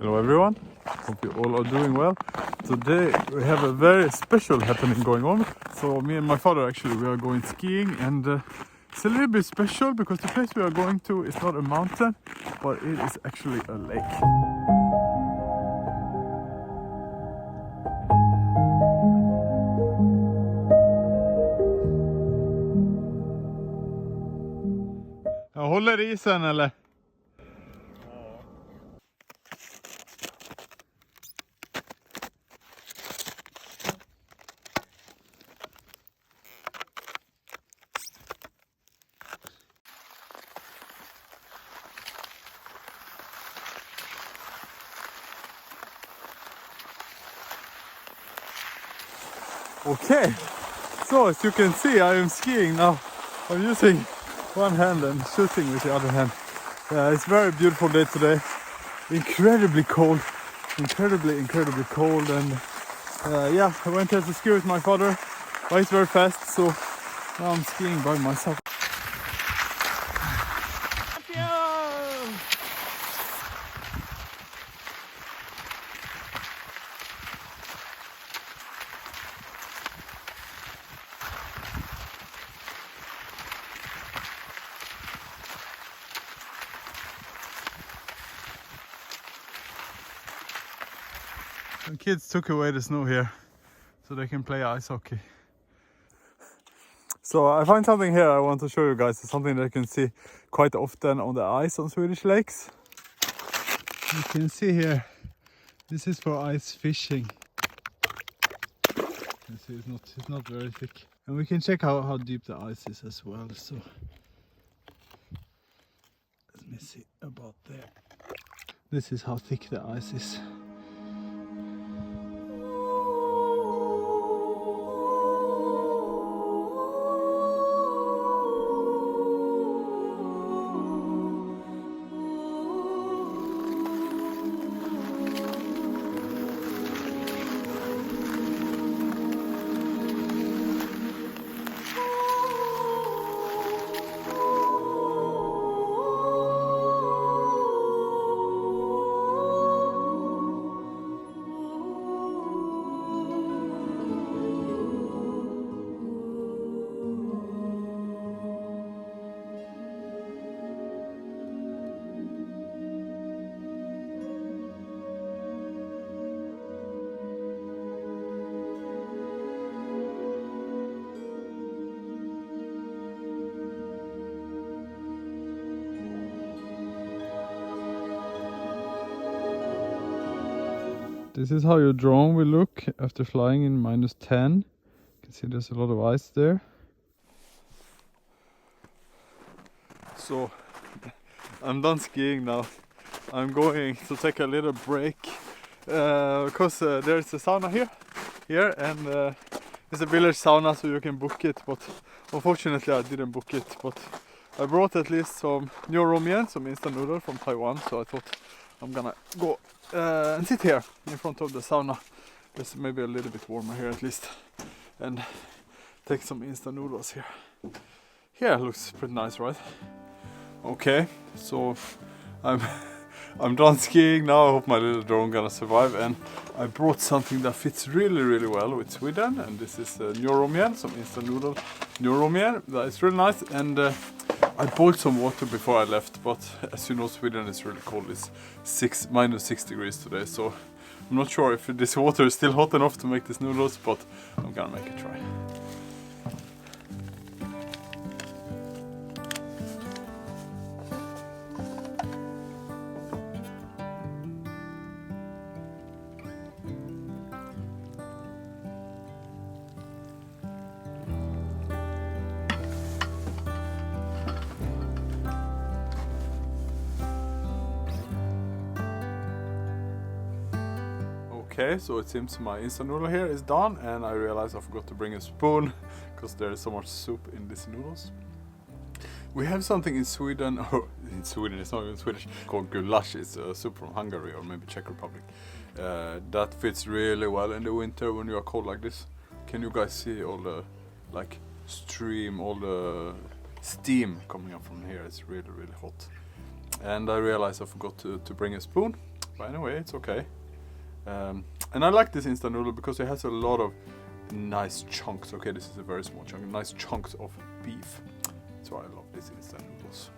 Hello everyone, hope you all are doing well. Today we have a very special happening going on. So me and my father actually we are going skiing, and it's a little bit special because the place we are going to is not a mountain but it is actually a lake. Jag håller isen eller? Okay, so as you can see I am skiing now. I'm using one hand and shooting with the other hand. It's a very beautiful day today. Incredibly cold, incredibly cold, and yeah, I went here to ski with my father, but it's very fast, so now I'm skiing by myself. The kids took away the snow here so they can play ice hockey. So I find something here I want to show you guys. It's something that you can see quite often on the ice on Swedish lakes. You can see here, this is for ice fishing. You see it's not very thick. And we can check how deep the ice is as well. So let me see about there. This is how thick the ice is. This is how your drone will look after flying in -10. You can see there's a lot of ice there. So I'm done skiing now. I'm going to take a little break because there's a sauna here, and it's a village sauna, so you can book it, but unfortunately I didn't book it. But I brought at least some ramen, some instant noodle from Taiwan, so I thought I'm gonna go and sit here in front of the sauna. It's maybe a little bit warmer here at least, and take some instant noodles here. Here looks pretty nice, right? Okay, so I'm done skiing now. I hope my little drone gonna survive, and I brought something that fits really well with Sweden, and this is ramen, some instant noodle ramen. That is really nice, and I boiled some water before I left, but as you know, Sweden is really cold. It's -6 degrees today, so I'm not sure if this water is still hot enough to make these noodles, but I'm gonna make a try. Okay, so it seems my instant noodle here is done, and I realized I forgot to bring a spoon because there is so much soup in these noodles. We have something in Sweden, or in Sweden, it's not even Swedish, called goulash. It's a soup from Hungary or maybe Czech Republic. That fits really well in the winter when you are cold like this. Can you guys see all the stream, all the steam coming up from here? It's really hot. And I realized I forgot to bring a spoon. But anyway, it's okay. And I like this instant noodle because it has a lot of nice chunks. Okay, this is a very small chunk. Nice chunks of beef. That's why I love these instant noodles.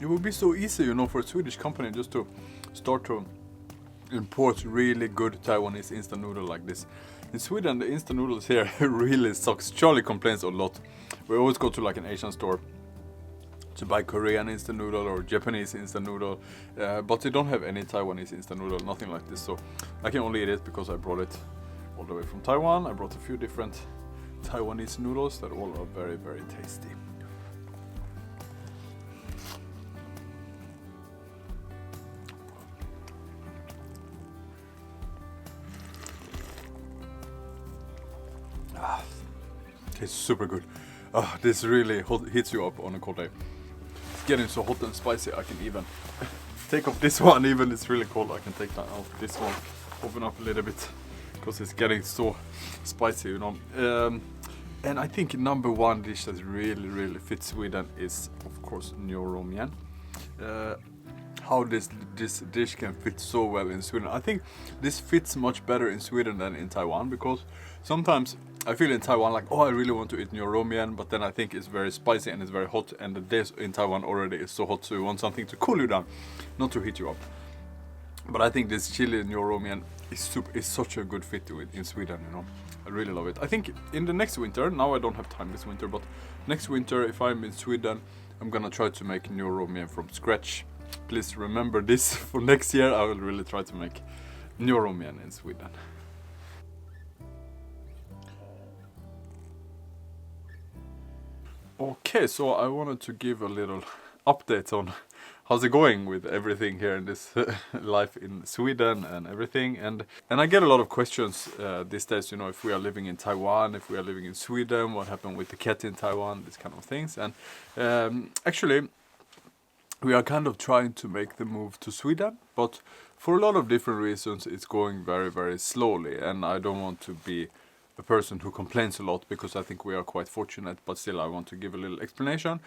It would be so easy, you know, for a Swedish company just to start to import really good Taiwanese instant noodle like this. In Sweden, the instant noodles here really sucks. Charlie complains a lot. We always go to like an Asian store to buy Korean instant noodle or Japanese instant noodle, but they don't have any Taiwanese instant noodle, nothing like this. So I can only eat it because I brought it all the way from Taiwan. I brought a few different Taiwanese noodles that all are very, very tasty. Tastes super good. This really hits you up on a cold day. It's getting so hot and spicy I can even take off this one, even it's really cold. I can take that off this one, open up a little bit because it's getting so spicy, you know. And I think number one dish that really fits Sweden is of course Njoromian. How this dish can fit so well in Sweden. I think this fits much better in Sweden than in Taiwan, because sometimes I feel in Taiwan like, oh, I really want to eat Njoromian, but then I think it's very spicy and it's very hot, and the days in Taiwan already is so hot, so you want something to cool you down, not to heat you up. But I think this chili Njoromian is such a good fit in Sweden, you know. I really love it. I think in the next winter, now I don't have time this winter, but next winter if I'm in Sweden, I'm gonna try to make Njoromian from scratch. Please remember this for next year. I will really try to make Njoromian in Sweden. Okay, so I wanted to give a little update on how's it going with everything here in this life in Sweden and everything. And I get a lot of questions these days, you know, if we are living in Taiwan, if we are living in Sweden, what happened with the cat in Taiwan, these kind of things. And actually, we are kind of trying to make the move to Sweden, but for a lot of different reasons it's going very slowly, and I don't want to be a person who complains a lot, because I think we are quite fortunate, but still I want to give a little explanation.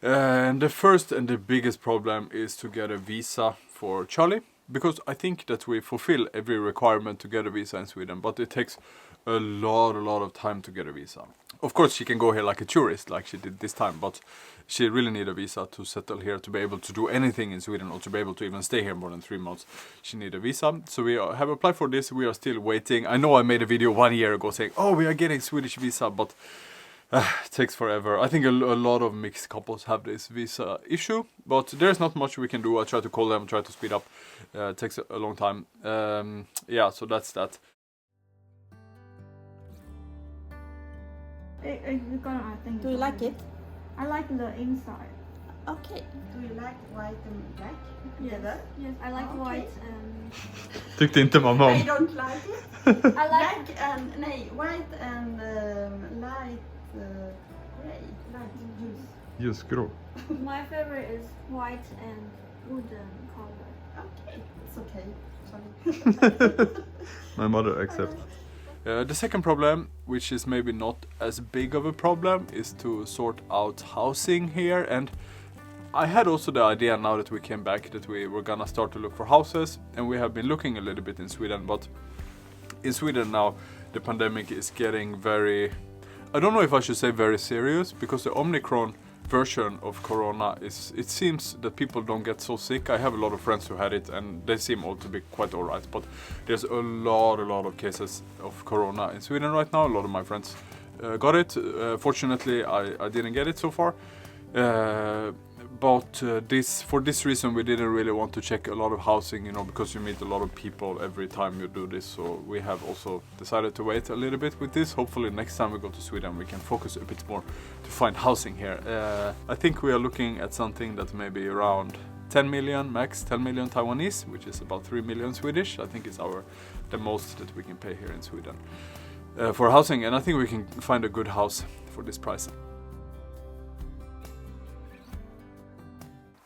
And the first and the biggest problem is to get a visa for Charlie, because I think that we fulfill every requirement to get a visa in Sweden, but it takes a lot of time to get a visa. Of course she can go here like a tourist, like she did this time, but she really need a visa to settle here, to be able to do anything in Sweden, or to be able to even stay here more than 3 months. She need a visa, so we have applied for this. We are still waiting. I know I made a video 1 year ago saying, oh, we are getting Swedish visa, but it takes forever. I think a lot of mixed couples have this visa issue, but there's not much we can do. I try to call them, try to speed up. It takes a long time. Yeah, so that's that. Do you like it? I like the inside. Okay. Do you like white and black Yes, together? yes, I like Okay. white and Tyckte inte mamma om. I don't like it. I like Black and white and light gray, light juice. Ljusgrå. my favorite is white and wooden color. Okay, it's okay. Sorry. My mother accepts. The second problem, which is maybe not as big of a problem, is to sort out housing here. And I had also the idea, now that we came back, that we were gonna start to look for houses, and we have been looking a little bit in Sweden, but in Sweden now the pandemic is getting very, I don't know if I should say very serious, because the Omicron version of corona is, it seems that people don't get so sick. I have a lot of friends who had it and they seem all to be quite alright, but there's a lot of cases of corona in Sweden right now. A lot of my friends got it. Fortunately I didn't get it so far, but for this reason we didn't really want to check a lot of housing, you know, because you meet a lot of people every time you do this. So we have also decided to wait a little bit with this. Hopefully next time we go to Sweden we can focus a bit more to find housing here. I think we are looking at something that may be around 10 million, max 10 million Taiwanese, which is about 3 million Swedish. I think it's the most that we can pay here in Sweden for housing, and I think we can find a good house for this price.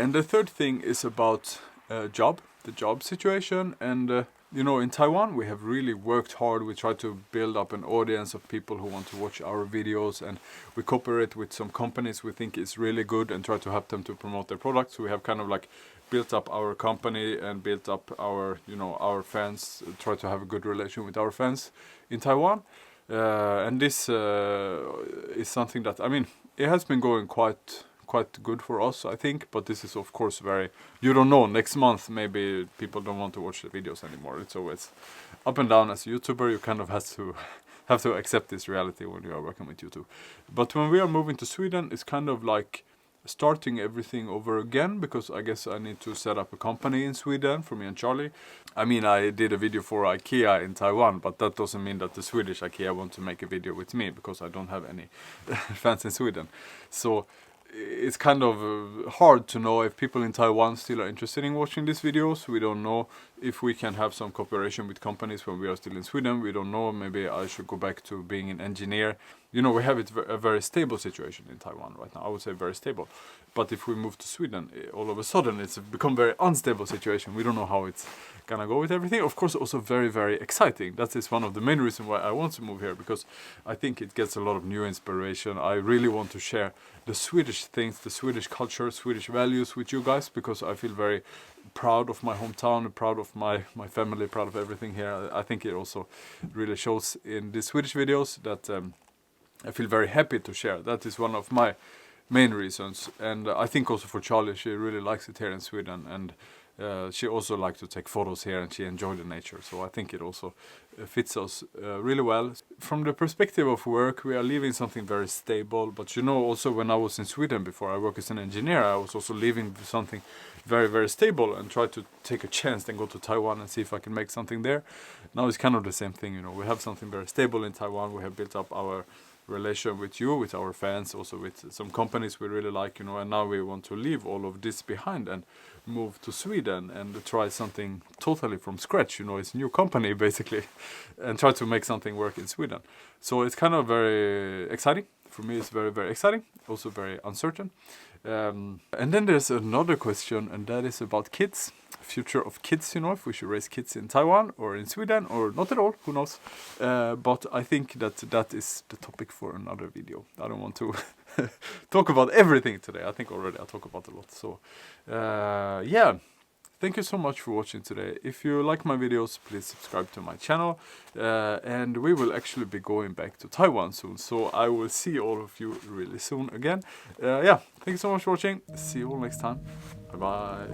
And the third thing is about the job situation, and you know, in Taiwan we have really worked hard. We try to build up an audience of people who want to watch our videos, and we cooperate with some companies we think is really good and try to help them to promote their products. We have kind of like built up our company and built up our, you know, our fans, try to have a good relation with our fans in Taiwan. And this is something that, I mean, it has been going quite good for us, I think, but this is of course very, you don't know, next month maybe people don't want to watch the videos anymore. It's always up and down. As a YouTuber, you kind of have to accept this reality when you are working with YouTube. But when we are moving to Sweden, it's kind of like starting everything over again, because I guess I need to set up a company in Sweden for me and Charlie. I mean, I did a video for IKEA in Taiwan, but that doesn't mean that the Swedish IKEA want to make a video with me, because I don't have any fans in Sweden. So it's kind of hard to know if people in Taiwan still are interested in watching these videos. We don't know if we can have some cooperation with companies when we are still in Sweden. We don't know, maybe I should go back to being an engineer. You know, we have a very stable situation in Taiwan right now. I would say very stable. But if we move to Sweden, all of a sudden it's become a very unstable situation. We don't know how it's gonna go with everything. Of course, also very, very exciting. That is one of the main reasons why I want to move here, because I think it gets a lot of new inspiration. I really want to share the Swedish things, the Swedish culture, Swedish values with you guys, because I feel very proud of my hometown, proud of my family, proud of everything here. I think it also really shows in the Swedish videos that I feel very happy to share. That is one of my main reasons, and I think also for Charlie, she really likes it here in Sweden, and she also likes to take photos here, and she enjoys the nature. So I think it also fits us really well. From the perspective of work, we are leaving something very stable. But you know, also when I was in Sweden before, I worked as an engineer, I was also leaving something very, very stable and try to take a chance and go to Taiwan and see if I can make something there. Now it's kind of the same thing, you know. We have something very stable in Taiwan. We have built up our relation with you, with our fans, also with some companies we really like, you know, and now we want to leave all of this behind and move to Sweden and try something totally from scratch, you know. It's a new company basically, and try to make something work in Sweden. So it's kind of very exciting. For me, it's very, very exciting, also very uncertain. And then there's another question, and that is about kids, future of kids, you know, if we should raise kids in Taiwan or in Sweden or not at all, who knows. But I think that is the topic for another video. I don't want to talk about everything today. I think already I talk about a lot. So yeah, thank you so much for watching today. If you like my videos, please subscribe to my channel. And we will actually be going back to Taiwan soon. So I will see all of you really soon again. Yeah, thank you so much for watching. See you all next time. Bye bye.